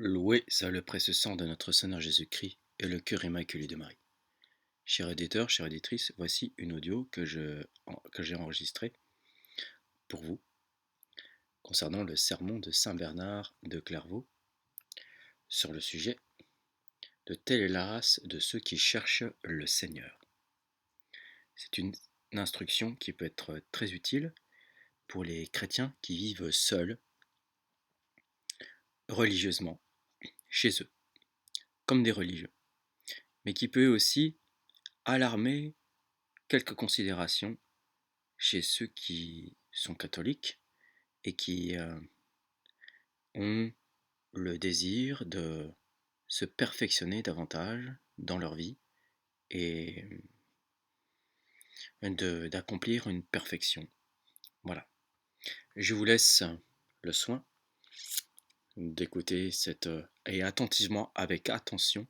Loué soit le précieux sang de notre Seigneur Jésus-Christ et le cœur immaculé de Marie. Chers éditeurs, chères éditrices, voici une audio que j'ai enregistrée pour vous concernant le sermon de Saint Bernard de Clairvaux sur le sujet de telle est la race de ceux qui cherchent le Seigneur. C'est une instruction qui peut être très utile pour les chrétiens qui vivent seuls, religieusement, chez eux, comme des religieux, mais qui peut aussi alarmer quelques considérations chez ceux qui sont catholiques et qui ont le désir de se perfectionner davantage dans leur vie et d'accomplir une perfection. Voilà. Je vous laisse le soin d'écouter et attentivement, avec attention,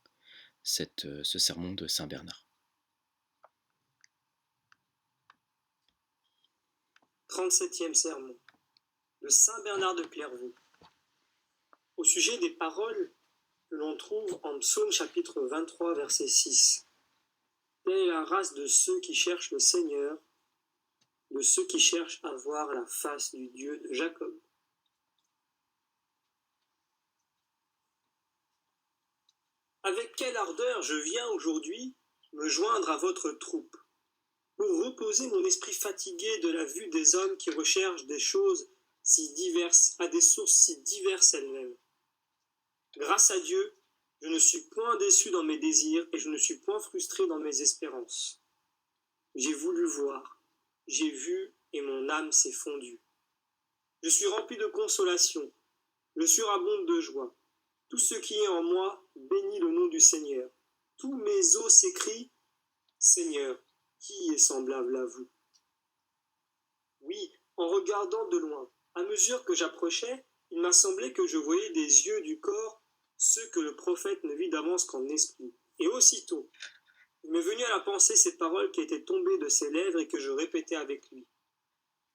ce sermon de Saint Bernard. 37e sermon de Saint Bernard de Clairvaux, au sujet des paroles que l'on trouve en Psaume chapitre 23, verset 6. Telle est la race de ceux qui cherchent le Seigneur, de ceux qui cherchent à voir la face du Dieu de Jacob. Avec quelle ardeur je viens aujourd'hui me joindre à votre troupe, pour reposer mon esprit fatigué de la vue des hommes qui recherchent des choses si diverses, à des sources si diverses elles-mêmes. Grâce à Dieu, je ne suis point déçu dans mes désirs et je ne suis point frustré dans mes espérances. J'ai voulu voir, j'ai vu et mon âme s'est fondue. Je suis rempli de consolation, je surabonde de joie. Tout ce qui est en moi bénit le nom du Seigneur. Tous mes os s'écrient, Seigneur, qui est semblable à vous? Oui, en regardant de loin, à mesure que j'approchais, il m'a semblé que je voyais des yeux du corps, ceux que le prophète ne vit d'avance qu'en esprit. Et aussitôt, il m'est venu à la pensée ces paroles qui étaient tombées de ses lèvres et que je répétais avec lui.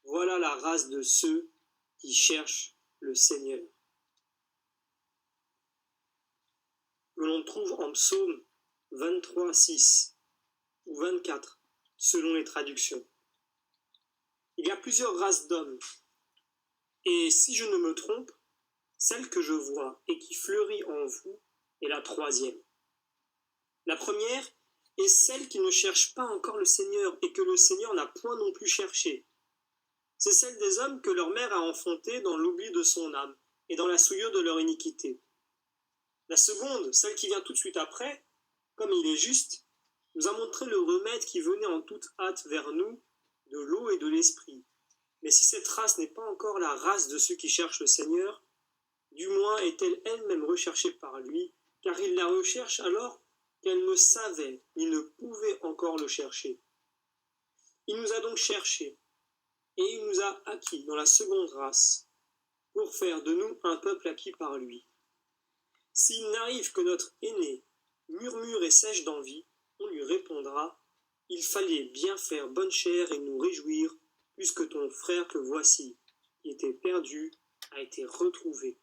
Voilà la race de ceux qui cherchent le Seigneur. Que l'on trouve en Psaume 23, 6 ou 24, selon les traductions. Il y a plusieurs races d'hommes, et si je ne me trompe, celle que je vois et qui fleurit en vous est la troisième. La première est celle qui ne cherche pas encore le Seigneur et que le Seigneur n'a point non plus cherché. C'est celle des hommes que leur mère a enfantés dans l'oubli de son âme et dans la souillure de leur iniquité. La seconde, celle qui vient tout de suite après, comme il est juste, nous a montré le remède qui venait en toute hâte vers nous de l'eau et de l'esprit. Mais si cette race n'est pas encore la race de ceux qui cherchent le Seigneur, du moins est-elle elle-même recherchée par lui, car il la recherche alors qu'elle ne savait ni ne pouvait encore le chercher. Il nous a donc cherchés, et il nous a acquis dans la seconde race, pour faire de nous un peuple acquis par lui. S'il n'arrive que notre aîné murmure et sèche d'envie, on lui répondra « Il fallait bien faire bonne chère et nous réjouir, puisque ton frère que voici, qui était perdu, a été retrouvé. »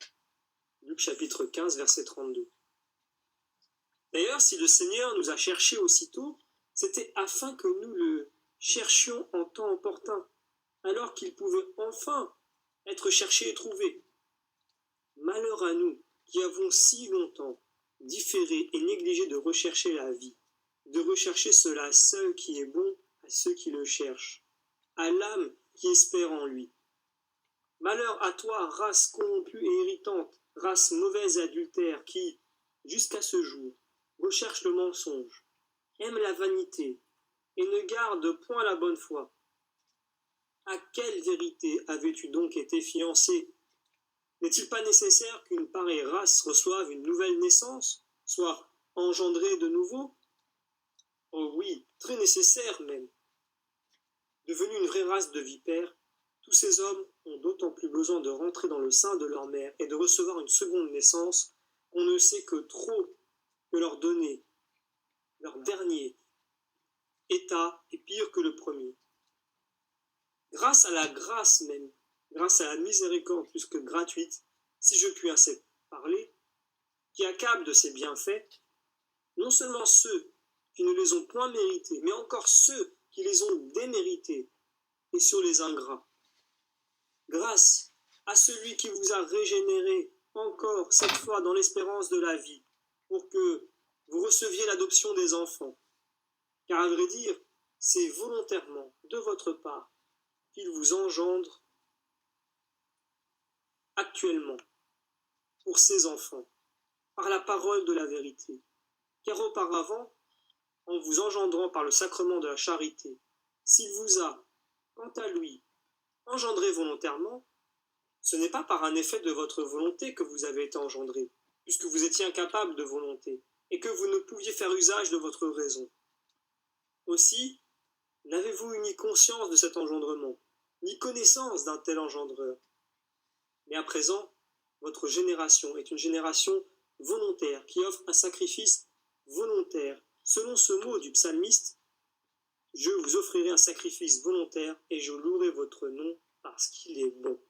Luc chapitre 15, verset 32. D'ailleurs, si le Seigneur nous a cherchés aussitôt, c'était afin que nous le cherchions en temps opportun, alors qu'il pouvait enfin être cherché et trouvé. Malheur à nous qui avons si longtemps différé et négligé de rechercher la vie, de rechercher cela seul qui est bon à ceux qui le cherchent, à l'âme qui espère en lui. Malheur à toi, race corrompue et irritante, race mauvaise et adultère, qui, jusqu'à ce jour, recherche le mensonge, aime la vanité, et ne garde point la bonne foi. À quelle vérité avais-tu donc été fiancé? N'est-il pas nécessaire qu'une pareille race reçoive une nouvelle naissance, soit engendrée de nouveau? Oh oui, très nécessaire même. Devenue une vraie race de vipères, tous ces hommes ont d'autant plus besoin de rentrer dans le sein de leur mère et de recevoir une seconde naissance qu'on ne sait que trop que leur donner, leur dernier état est pire que le premier. Grâce à la grâce même, grâce à la miséricorde plus que gratuite, si je puis ainsi parler, qui accablent de ses bienfaits, non seulement ceux qui ne les ont point mérités, mais encore ceux qui les ont démérités, et sur les ingrats. Grâce à celui qui vous a régénéré encore cette fois dans l'espérance de la vie, pour que vous receviez l'adoption des enfants. Car à vrai dire, c'est volontairement de votre part qu'il vous engendre actuellement pour ses enfants, par la parole de la vérité. Car auparavant, en vous engendrant par le sacrement de la charité, s'il vous a, quant à lui, engendré volontairement, ce n'est pas par un effet de votre volonté que vous avez été engendré, puisque vous étiez incapable de volonté, et que vous ne pouviez faire usage de votre raison. Aussi, n'avez-vous ni conscience de cet engendrement, ni connaissance d'un tel engendreur. Mais à présent, votre génération est une génération volontaire, qui offre un sacrifice volontaire. Selon ce mot du psalmiste, « Je vous offrirai un sacrifice volontaire, et je louerai votre nom parce qu'il est bon. »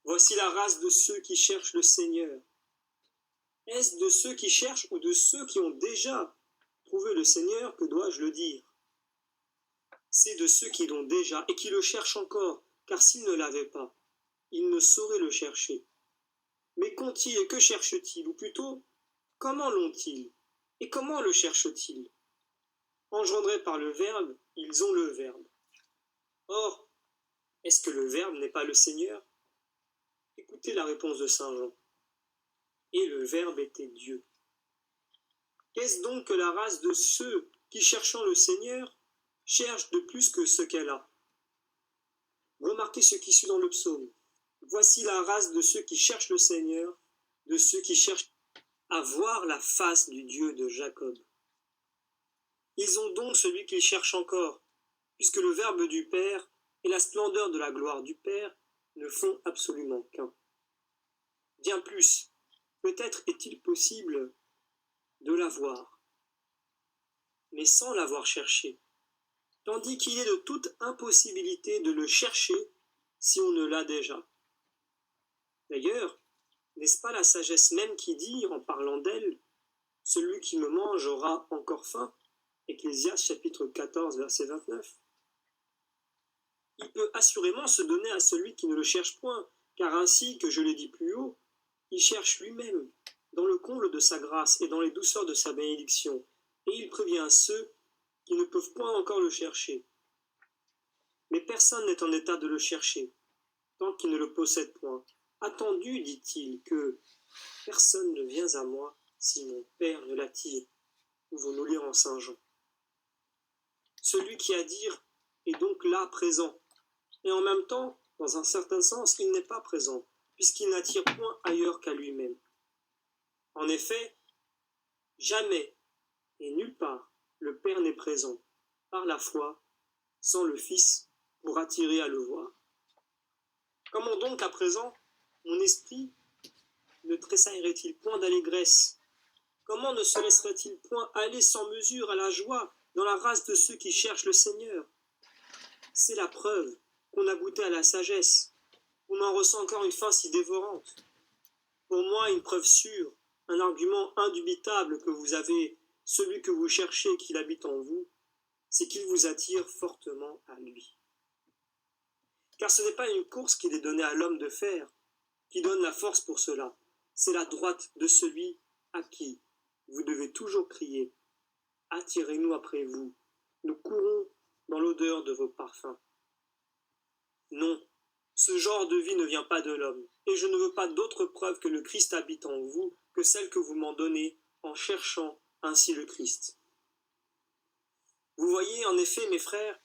Voici la race de ceux qui cherchent le Seigneur. Est-ce de ceux qui cherchent ou de ceux qui ont déjà trouvé le Seigneur que dois-je le dire? C'est de ceux qui l'ont déjà et qui le cherchent encore, car s'ils ne l'avaient pas, ils ne sauraient le chercher. Mais qu'ont-ils et que cherchent-ils? Ou plutôt, comment l'ont-ils? Et comment le cherchent-ils? Engendrés par le Verbe, ils ont le Verbe. Or, est-ce que le Verbe n'est pas le Seigneur? Écoutez la réponse de saint Jean. Et le Verbe était Dieu. Qu'est-ce donc que la race de ceux qui, cherchant le Seigneur, cherchent de plus que ce qu'elle a? Remarquez ce qui suit dans le psaume. Voici la race de ceux qui cherchent le Seigneur, de ceux qui cherchent à voir la face du Dieu de Jacob. Ils ont donc celui qu'ils cherchent encore, puisque le Verbe du Père et la splendeur de la gloire du Père ne font absolument qu'un. Bien plus, peut-être est-il possible de l'avoir, mais sans l'avoir cherché, tandis qu'il est de toute impossibilité de le chercher si on ne l'a déjà. D'ailleurs, n'est-ce pas la sagesse même qui dit, en parlant d'elle, « Celui qui me mange aura encore faim » Ecclésiaste chapitre 14, verset 29. Il peut assurément se donner à celui qui ne le cherche point, car ainsi que je l'ai dit plus haut, il cherche lui-même, dans le comble de sa grâce et dans les douceurs de sa bénédiction, et il prévient ceux qui ne peuvent point encore le chercher. Mais personne n'est en état de le chercher, tant qu'il ne le possède point. Attendu, dit-il, que personne ne vient à moi si mon Père ne l'attire. Pouvons-nous lire en saint Jean. Celui qui a à dire est donc là présent, et en même temps, dans un certain sens, il n'est pas présent, puisqu'il n'attire point ailleurs qu'à lui-même. En effet, jamais et nulle part le Père n'est présent, par la foi, sans le Fils, pour attirer à le voir. Comment donc à présent, mon esprit ne tressaillerait-il point d'allégresse? Comment ne se laisserait-il point aller sans mesure à la joie dans la race de ceux qui cherchent le Seigneur? C'est la preuve qu'on a goûté à la sagesse, qu'on en ressent encore une faim si dévorante. Pour moi, une preuve sûre, un argument indubitable que vous avez, celui que vous cherchez et qu'il habite en vous, c'est qu'il vous attire fortement à lui. Car ce n'est pas une course qu'il est donnée à l'homme de faire, qui donne la force pour cela, c'est la droite de celui à qui vous devez toujours crier « Attirez-nous après vous, nous courons dans l'odeur de vos parfums. » Non, ce genre de vie ne vient pas de l'homme, et je ne veux pas d'autre preuve que le Christ habite en vous que celle que vous m'en donnez en cherchant ainsi le Christ. Vous voyez en effet, mes frères,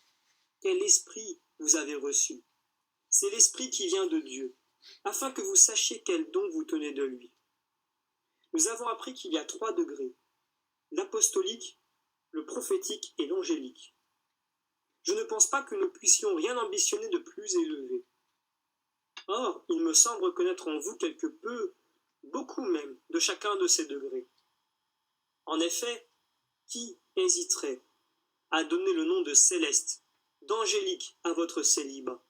quel esprit vous avez reçu. C'est l'esprit qui vient de Dieu, afin que vous sachiez quel don vous tenez de lui. Nous avons appris qu'il y a 3 degrés, l'apostolique, le prophétique et l'angélique. Je ne pense pas que nous puissions rien ambitionner de plus élevé. Or, il me semble reconnaître en vous quelque peu, beaucoup même, de chacun de ces degrés. En effet, qui hésiterait à donner le nom de céleste, d'angélique à votre célibat?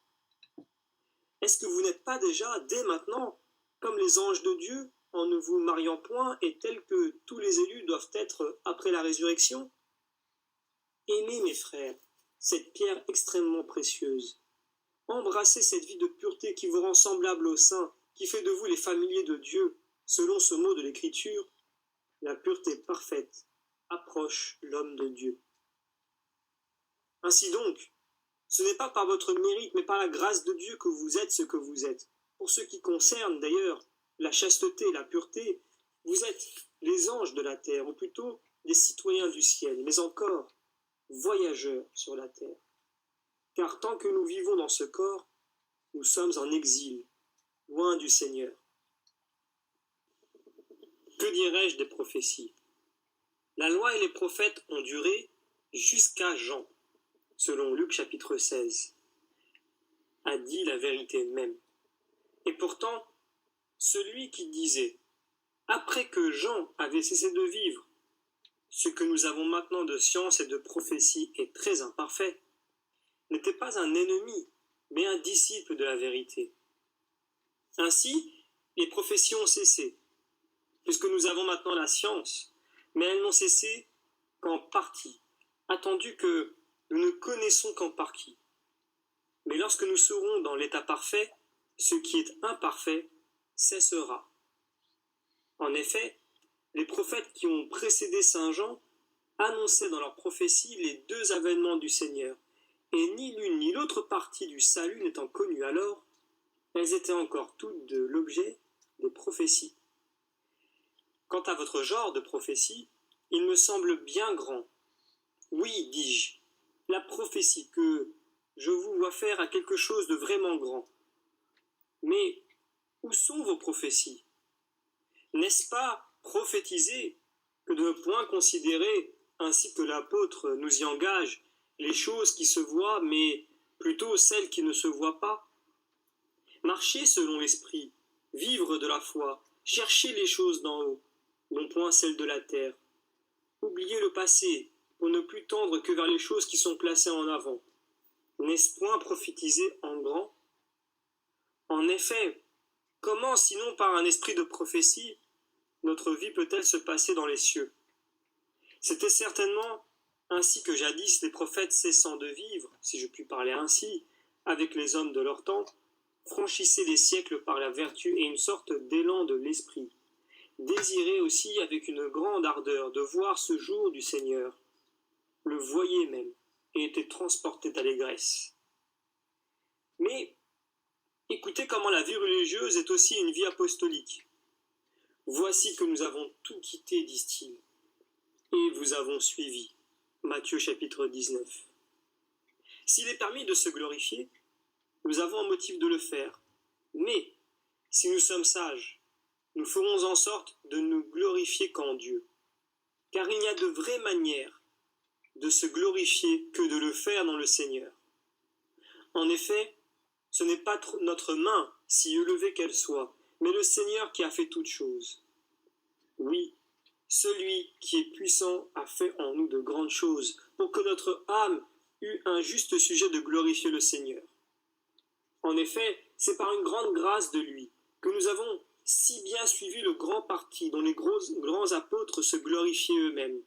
Est-ce que vous n'êtes pas déjà, dès maintenant, comme les anges de Dieu, en ne vous mariant point est telle que tous les élus doivent être après la résurrection? Aimez, mes frères, cette pierre extrêmement précieuse. Embrassez cette vie de pureté qui vous rend semblable aux saints, qui fait de vous les familiers de Dieu, selon ce mot de l'Écriture. La pureté parfaite approche l'homme de Dieu. Ainsi donc, ce n'est pas par votre mérite, mais par la grâce de Dieu que vous êtes ce que vous êtes. Pour ce qui concerne d'ailleurs la chasteté et la pureté, vous êtes les anges de la terre, ou plutôt les citoyens du ciel, mais encore voyageurs sur la terre. Car tant que nous vivons dans ce corps, nous sommes en exil, loin du Seigneur. Que dirais-je des prophéties? La loi et les prophètes ont duré jusqu'à Jean, selon Luc chapitre 16, a dit la vérité même. Et pourtant, celui qui disait, après que Jean avait cessé de vivre, ce que nous avons maintenant de science et de prophétie est très imparfait, n'était pas un ennemi, mais un disciple de la vérité. Ainsi, les prophéties ont cessé, puisque nous avons maintenant la science, mais elles n'ont cessé qu'en partie, attendu que nous ne connaissons qu'en partie. Mais lorsque nous serons dans l'état parfait, ce qui est imparfait cessera. En effet, les prophètes qui ont précédé saint Jean annonçaient dans leurs prophéties les deux avènements du Seigneur, et ni l'une ni l'autre partie du salut n'étant connue alors, elles étaient encore toutes de l'objet des prophéties. Quant à votre genre de prophétie, il me semble bien grand. Oui, dis-je, la prophétie que je vous vois faire a quelque chose de vraiment grand. Mais où sont vos prophéties? N'est-ce pas prophétiser que de ne point considérer, ainsi que l'apôtre nous y engage, les choses qui se voient, mais plutôt celles qui ne se voient pas? Marcher selon l'esprit, vivre de la foi, chercher les choses d'en haut, non point celles de la terre. Oublier le passé, pour ne plus tendre que vers les choses qui sont placées en avant. N'est-ce point prophétiser en grand? En effet, comment, sinon par un esprit de prophétie, notre vie peut-elle se passer dans les cieux? C'était certainement ainsi que jadis les prophètes cessant de vivre, si je puis parler ainsi, avec les hommes de leur temps, franchissaient les siècles par la vertu et une sorte d'élan de l'esprit, désiraient aussi avec une grande ardeur de voir ce jour du Seigneur, le voyaient même, et étaient transportés d'allégresse. Mais écoutez comment la vie religieuse est aussi une vie apostolique. Voici que nous avons tout quitté, disent-ils, et vous avons suivi. Matthieu chapitre 19. S'il est permis de se glorifier, nous avons un motif de le faire. Mais, si nous sommes sages, nous ferons en sorte de nous glorifier qu'en Dieu. Car il n'y a de vraies manières de se glorifier que de le faire dans le Seigneur. En effet, ce n'est pas notre main, si élevée qu'elle soit, mais le Seigneur qui a fait toutes choses. Oui, celui qui est puissant a fait en nous de grandes choses, pour que notre âme eût un juste sujet de glorifier le Seigneur. En effet, c'est par une grande grâce de lui que nous avons si bien suivi le grand parti dont les grands apôtres se glorifiaient eux-mêmes.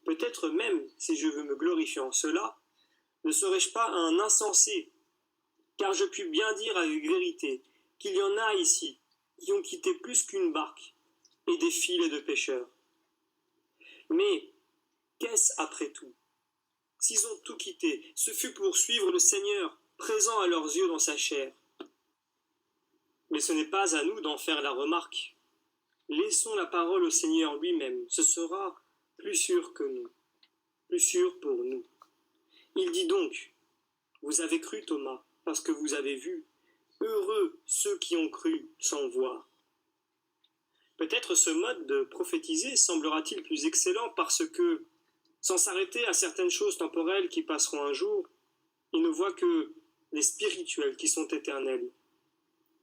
Peut-être même, si je veux me glorifier en cela, ne serais-je pas un insensé, car je puis bien dire avec vérité qu'il y en a ici qui ont quitté plus qu'une barque et des filets de pêcheurs. Mais qu'est-ce après tout? S'ils ont tout quitté, ce fut pour suivre le Seigneur, présent à leurs yeux dans sa chair. Mais ce n'est pas à nous d'en faire la remarque. Laissons la parole au Seigneur lui-même, ce sera plus sûr que nous, plus sûr pour nous. Il dit donc, vous avez cru Thomas, parce que vous avez vu, heureux ceux qui ont cru sans voir. Peut-être ce mode de prophétiser semblera-t-il plus excellent parce que, sans s'arrêter à certaines choses temporelles qui passeront un jour, il ne voit que les spirituelles qui sont éternelles.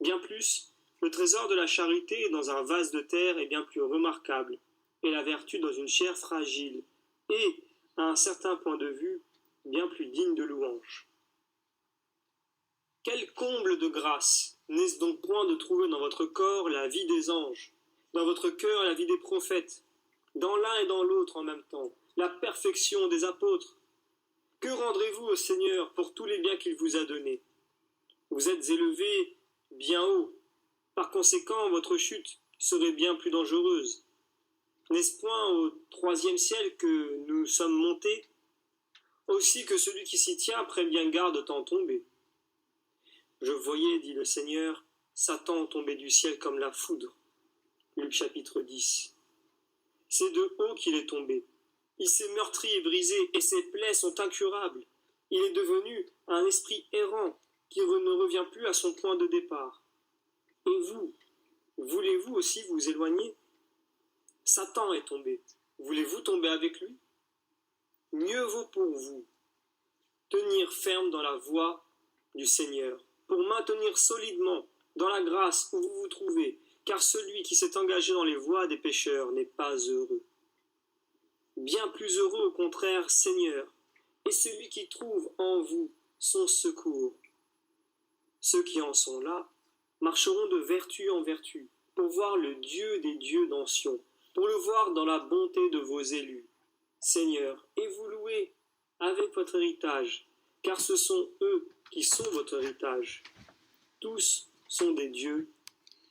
Bien plus, le trésor de la charité dans un vase de terre est bien plus remarquable, et la vertu dans une chair fragile, et, à un certain point de vue, bien plus digne de louange. Quel comble de grâce N'est-ce donc point de trouver dans votre corps la vie des anges, dans votre cœur la vie des prophètes, dans l'un et dans l'autre en même temps, la perfection des apôtres? Que rendrez-vous au Seigneur pour tous les biens qu'il vous a donnés? Vous êtes élevés bien haut, par conséquent votre chute serait bien plus dangereuse. N'est-ce point au 3e ciel que nous sommes montés? Aussi que celui qui s'y tient prenne bien garde d'en tomber. Je voyais, dit le Seigneur, Satan tomber du ciel comme la foudre. Luc chapitre 10. C'est de haut qu'il est tombé. Il s'est meurtri et brisé, et ses plaies sont incurables. Il est devenu un esprit errant qui ne revient plus à son point de départ. Et vous, voulez-vous aussi vous éloigner? Satan est tombé. Voulez-vous tomber avec lui? Mieux vaut pour vous tenir ferme dans la voie du Seigneur, pour maintenir solidement dans la grâce où vous vous trouvez, car celui qui s'est engagé dans les voies des pécheurs n'est pas heureux. Bien plus heureux au contraire, Seigneur, est celui qui trouve en vous son secours. Ceux qui en sont là marcheront de vertu en vertu, pour voir le Dieu des dieux dans Sion, pour le voir dans la bonté de vos élus. Seigneur, et vous louez avec votre héritage, car ce sont eux qui sont votre héritage. Tous sont des dieux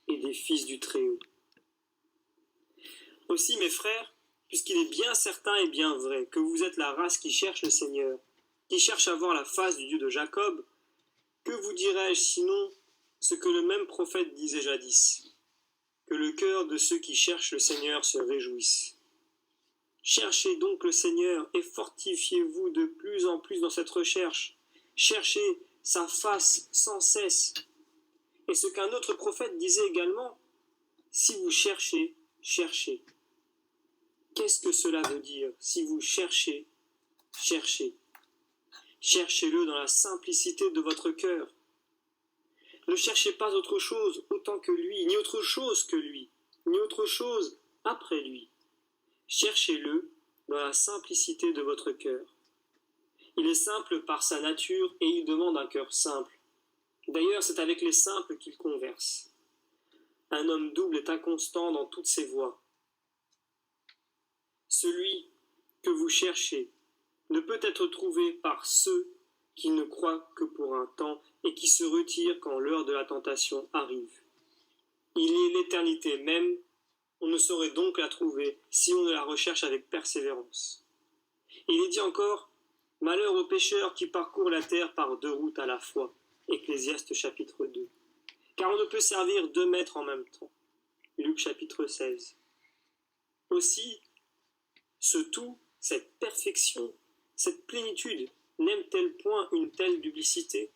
et des fils du Très-Haut. Aussi, mes frères, puisqu'il est bien certain et bien vrai que vous êtes la race qui cherche le Seigneur, qui cherche à voir la face du Dieu de Jacob, que vous dirais-je sinon ce que le même prophète disait jadis? Que le cœur de ceux qui cherchent le Seigneur se réjouisse. Cherchez donc le Seigneur et fortifiez-vous de plus en plus dans cette recherche. Cherchez sa face sans cesse. Et ce qu'un autre prophète disait également, si vous cherchez, cherchez. Qu'est-ce que cela veut dire? Si vous cherchez, cherchez. Cherchez-le dans la simplicité de votre cœur. Ne cherchez pas autre chose autant que lui, ni autre chose que lui, ni autre chose après lui. Cherchez-le dans la simplicité de votre cœur. Il est simple par sa nature et il demande un cœur simple. D'ailleurs, c'est avec les simples qu'il converse. Un homme double est inconstant dans toutes ses voies. Celui que vous cherchez ne peut être trouvé par ceux qui ne croient que pour un temps et qui se retirent quand l'heure de la tentation arrive. Il est l'éternité même, on ne saurait donc la trouver si on ne la recherche avec persévérance. Il est dit encore, malheur aux pécheurs qui parcourent la terre par 2 routes à la fois. Ecclésiaste chapitre 2. Car on ne peut servir 2 maîtres en même temps. Luc chapitre 16. Aussi, ce tout, cette perfection, cette plénitude, n'aime-t-elle point une telle duplicité?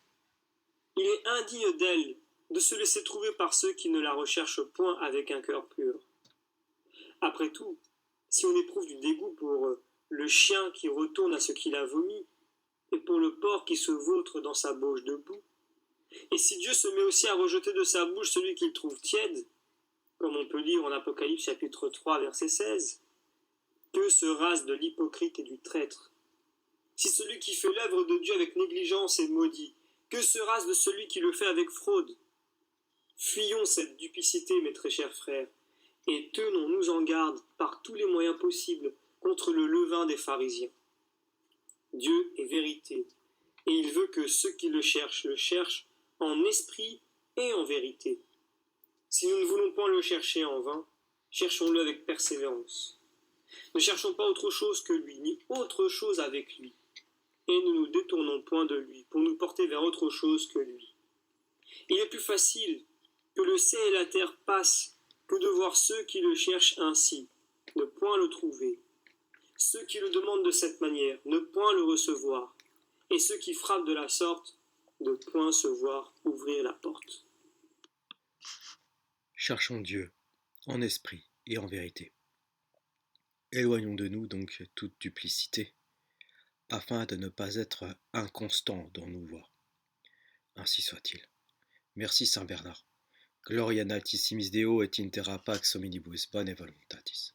Il est indigne d'elle de se laisser trouver par ceux qui ne la recherchent point avec un cœur pur. Après tout, si on éprouve du dégoût pour le chien qui retourne à ce qu'il a vomi, et pour le porc qui se vautre dans sa bauche de boue, et si Dieu se met aussi à rejeter de sa bouche celui qu'il trouve tiède, comme on peut lire en Apocalypse chapitre 3 verset 16, que sera-ce de l'hypocrite et du traître? Si celui qui fait l'œuvre de Dieu avec négligence est maudit, que sera-ce de celui qui le fait avec fraude? Fuyons cette duplicité, mes très chers frères, et tenons-nous en garde par tous les moyens possibles contre le levain des pharisiens. Dieu est vérité, et il veut que ceux qui le cherchent en esprit et en vérité. Si nous ne voulons point le chercher en vain, cherchons-le avec persévérance. Ne cherchons pas autre chose que lui, ni autre chose avec lui, et ne nous détournons point de lui pour nous porter vers autre chose que lui. Il est plus facile que le ciel et la terre passent que de voir ceux qui le cherchent ainsi, ne point le trouver. Ceux qui le demandent de cette manière, ne point le recevoir, et ceux qui frappent de la sorte, ne point se voir ouvrir la porte. Cherchons Dieu, en esprit et en vérité. Éloignons de nous donc toute duplicité, afin de ne pas être inconstants dans nos voies. Ainsi soit-il. Merci Saint Bernard. Gloria in altissimis Deo et in terra pax hominibus bone voluntatis.